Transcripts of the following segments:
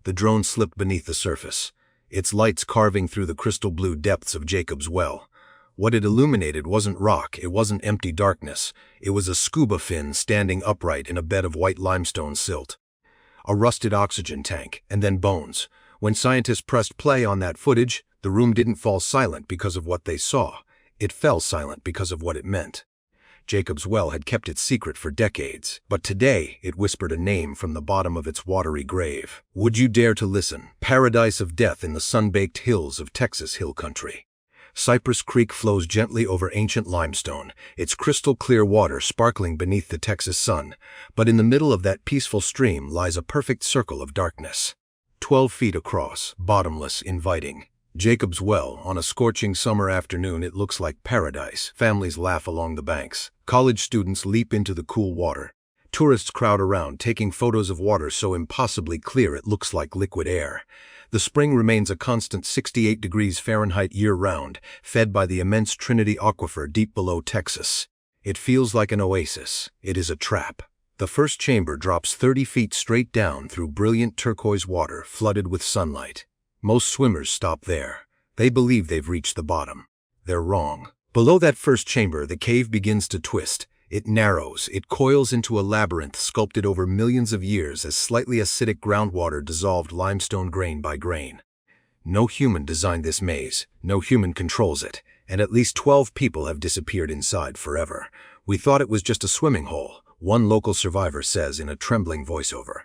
The drone slipped beneath the surface, its lights carving through the crystal blue depths of Jacob's well. What it illuminated wasn't rock, it wasn't empty darkness. It was a scuba fin standing upright in a bed of white limestone silt. A rusted oxygen tank, and then bones. When scientists pressed play on that footage, the room didn't fall silent because of what they saw. It fell silent because of what it meant. Jacob's well had kept its secret for decades, but today it whispered a name from the bottom of its watery grave. Would you dare to listen? Paradise of death in the sun-baked hills of Texas Hill Country. Cypress Creek flows gently over ancient limestone, its crystal-clear water sparkling beneath the Texas sun. But in the middle of that peaceful stream lies a perfect circle of darkness. 12 feet across, bottomless, inviting. Jacob's well, on a scorching summer afternoon, it looks like paradise. Families laugh along the banks. College students leap into the cool water. Tourists crowd around, taking photos of water so impossibly clear it looks like liquid air. The spring remains a constant 68 degrees Fahrenheit year-round, fed by the immense Trinity Aquifer deep below Texas. It feels like an oasis. It is a trap. The first chamber drops 30 feet straight down through brilliant turquoise water flooded with sunlight. Most swimmers stop there. They believe they've reached the bottom. They're wrong. Below that first chamber, the cave begins to twist. It narrows, it coils into a labyrinth sculpted over millions of years as slightly acidic groundwater dissolved limestone grain by grain. No human designed this maze, no human controls it, and at least 12 people have disappeared inside forever. We thought it was just a swimming hole, one local survivor says in a trembling voiceover.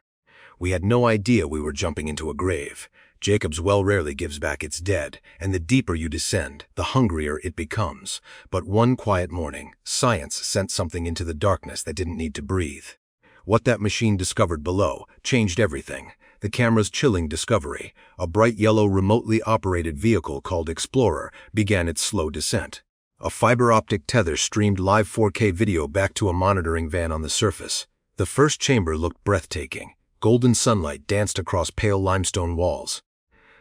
We had no idea we were jumping into a grave. Jacob's well rarely gives back its dead, and the deeper you descend, the hungrier it becomes. But one quiet morning, science sent something into the darkness that didn't need to breathe. What that machine discovered below changed everything. The camera's chilling discovery, a bright yellow remotely operated vehicle called Explorer, began its slow descent. A fiber-optic tether streamed live 4K video back to a monitoring van on the surface. The first chamber looked breathtaking. Golden sunlight danced across pale limestone walls.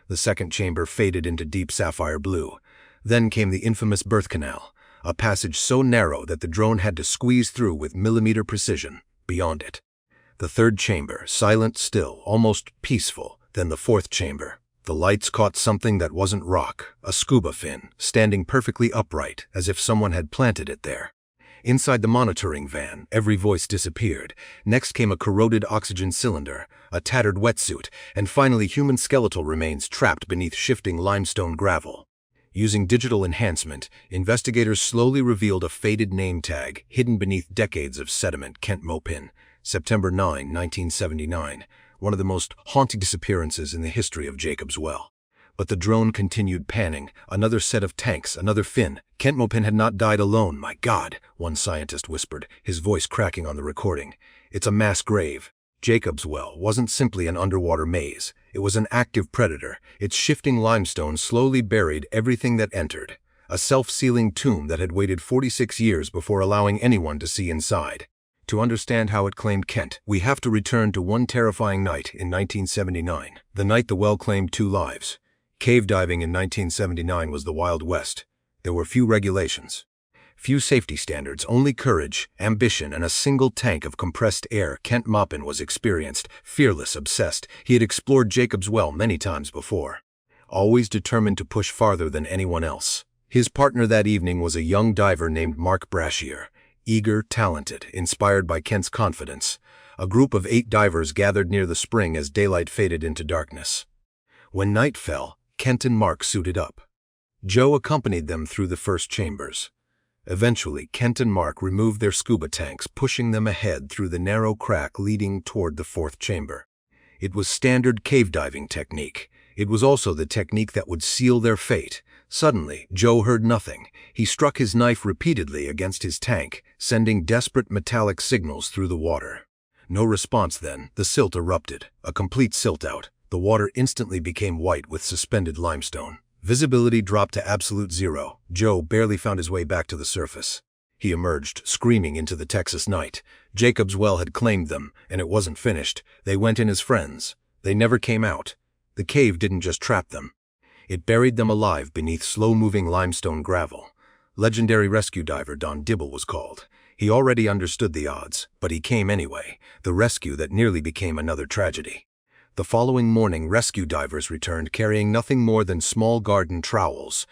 The second chamber faded into deep sapphire blue. Then came the infamous birth canal, a passage so narrow that the drone had to squeeze through with millimeter precision. Beyond it, the third chamber, silent, still, almost peaceful. Then the fourth chamber. The lights caught something that wasn't rock, a scuba fin, standing perfectly upright, as if someone had planted it there. Inside the monitoring van, every voice disappeared. Next came a corroded oxygen cylinder, a tattered wetsuit, and finally human skeletal remains trapped beneath shifting limestone gravel. Using digital enhancement, investigators slowly revealed a faded name tag hidden beneath decades of sediment. Kent Mopin, September 9, 1979, one of the most haunting disappearances in the history of Jacob's well. But the drone continued panning. Another set of tanks, another fin. Kent Mopin had not died alone. My God, one scientist whispered, his voice cracking on the recording. It's a mass grave. Jacob's well wasn't simply an underwater maze. It was an active predator. Its shifting limestone slowly buried everything that entered. A self-sealing tomb that had waited 46 years before allowing anyone to see inside. To understand how it claimed Kent, we have to return to one terrifying night in 1979. The night the well claimed 2 lives. Cave diving in 1979 was the Wild West. There were few regulations, few safety standards, only courage, ambition, and a single tank of compressed air. Kent Mopin was experienced, fearless, obsessed. He had explored Jacob's well many times before, always determined to push farther than anyone else. His partner that evening was a young diver named Brashier, eager, talented, inspired by Kent's confidence. A group of 8 divers gathered near the spring as daylight faded into darkness. When night fell, Kent and Mark suited up. Joe accompanied them through the first chambers. Eventually, Kent and Mark removed their scuba tanks, pushing them ahead through the narrow crack leading toward the 4th chamber. It was standard cave diving technique. It was also the technique that would seal their fate. Suddenly, Joe heard nothing. He struck his knife repeatedly against his tank, sending desperate metallic signals through the water. No response then. The silt erupted, a complete silt out. The water instantly became white with suspended limestone. Visibility dropped to absolute zero. Joe barely found his way back to the surface. He emerged, screaming into the Texas night. Jacob's well had claimed them, and it wasn't finished. They went in as friends. They never came out. The cave didn't just trap them. It buried them alive beneath slow-moving limestone gravel. Legendary rescue diver Don Dibble was called. He already understood the odds, but he came anyway, the rescue that nearly became another tragedy. The following morning, rescue divers returned carrying nothing more than small garden trowels.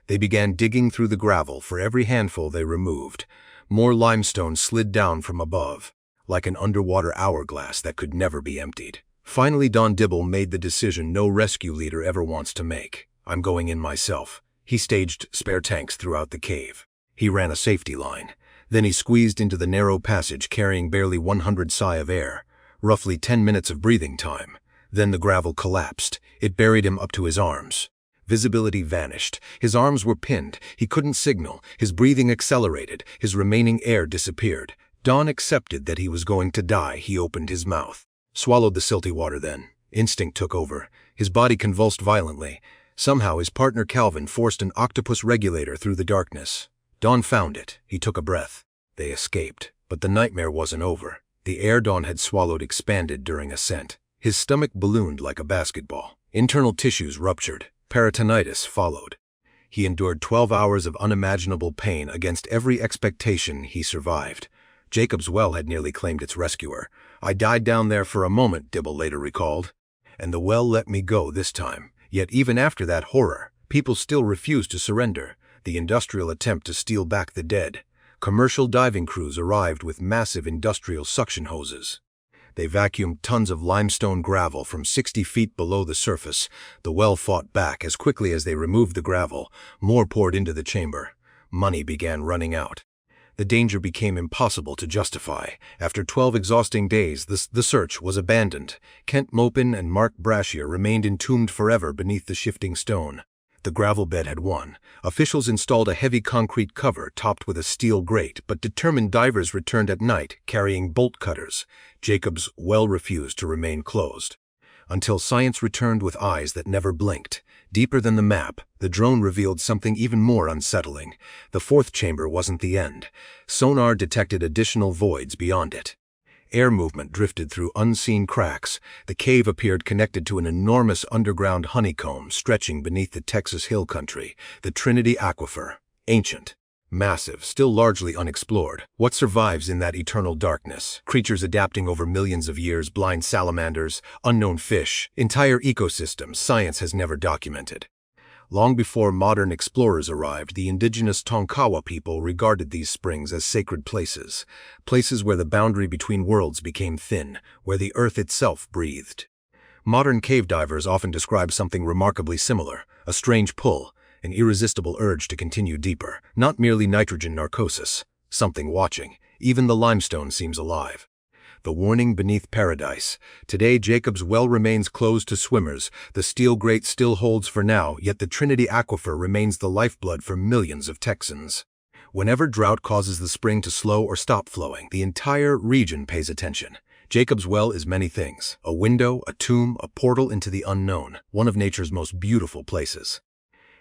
They began digging through the gravel for every handful they removed. More limestone slid down from above, like an underwater hourglass that could never be emptied. Finally, Don Dibble made the decision no rescue leader ever wants to make. "I'm going in myself." He staged spare tanks throughout the cave. He ran a safety line. Then he squeezed into the narrow passage carrying barely 100 psi of air, roughly 10 minutes of breathing time. Then the gravel collapsed. It buried him up to his arms. Visibility vanished. His arms were pinned. He couldn't signal. His breathing accelerated. His remaining air disappeared. Don accepted that he was going to die. He opened his mouth. Swallowed the silty water then. Instinct took over. His body convulsed violently. Somehow his partner Calvin forced an octopus regulator through the darkness. Don found it. He took a breath. They escaped. But the nightmare wasn't over. The air Don had swallowed expanded during ascent. His stomach ballooned like a basketball. Internal tissues ruptured. Peritonitis followed. He endured 12 hours of unimaginable pain. Against every expectation, he survived. Jacob's well had nearly claimed its rescuer. "I died down there for a moment," Dibble later recalled. "And the well let me go this time." Yet even after that horror, people still refused to surrender. The industrial attempt to steal back the dead. Commercial diving crews arrived with massive industrial suction hoses. They vacuumed tons of limestone gravel from 60 feet below the surface. The well fought back. As quickly as they removed the gravel, more poured into the chamber. Money began running out. The danger became impossible to justify. After 12 exhausting days, the search was abandoned. Kent Mopin and Mark Brashier remained entombed forever beneath the shifting stone. The gravel bed had won. Officials installed a heavy concrete cover topped with a steel grate, but determined divers returned at night, carrying bolt cutters. Jacob's well refused to remain closed. Until science returned with eyes that never blinked. Deeper than the map, the drone revealed something even more unsettling. The fourth chamber wasn't the end. Sonar detected additional voids beyond it. Air movement drifted through unseen cracks. The cave appeared connected to an enormous underground honeycomb stretching beneath the Texas hill country, the Trinity Aquifer. Ancient, massive, still largely unexplored. What survives in that eternal darkness? Creatures adapting over millions of years, blind salamanders, unknown fish, entire ecosystems science has never documented. Long before modern explorers arrived, the indigenous Tonkawa people regarded these springs as sacred places, places where the boundary between worlds became thin, where the earth itself breathed. Modern cave divers often describe something remarkably similar, a strange pull, an irresistible urge to continue deeper, not merely nitrogen narcosis, something watching. Even the limestone seems alive. The warning beneath paradise. Today, Jacob's well remains closed to swimmers. The steel grate still holds for now, yet the Trinity Aquifer remains the lifeblood for millions of Texans. Whenever drought causes the spring to slow or stop flowing, the entire region pays attention. Jacob's well is many things: a window, a tomb, a portal into the unknown, one of nature's most beautiful places.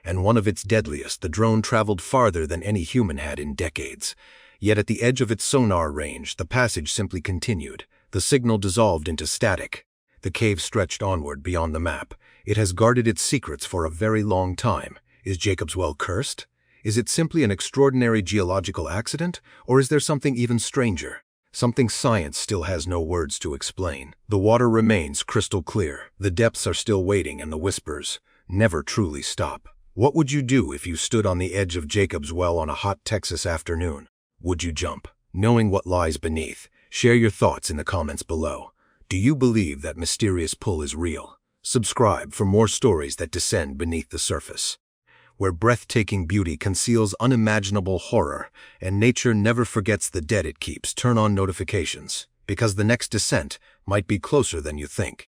And one of its deadliest. The drone traveled farther than any human had in decades. Yet at the edge of its sonar range, the passage simply continued. The signal dissolved into static. The cave stretched onward beyond the map. It has guarded its secrets for a very long time. Is Jacob's well cursed? Is it simply an extraordinary geological accident? Or is there something even stranger? Something science still has no words to explain. The water remains crystal clear. The depths are still waiting, and the whispers never truly stop. What would you do if you stood on the edge of Jacob's well on a hot Texas afternoon? Would you jump, knowing what lies beneath? Share your thoughts in the comments below. Do you believe that mysterious pull is real? Subscribe for more stories that descend beneath the surface, where breathtaking beauty conceals unimaginable horror, and nature never forgets the dead it keeps. Turn on notifications, because the next descent might be closer than you think.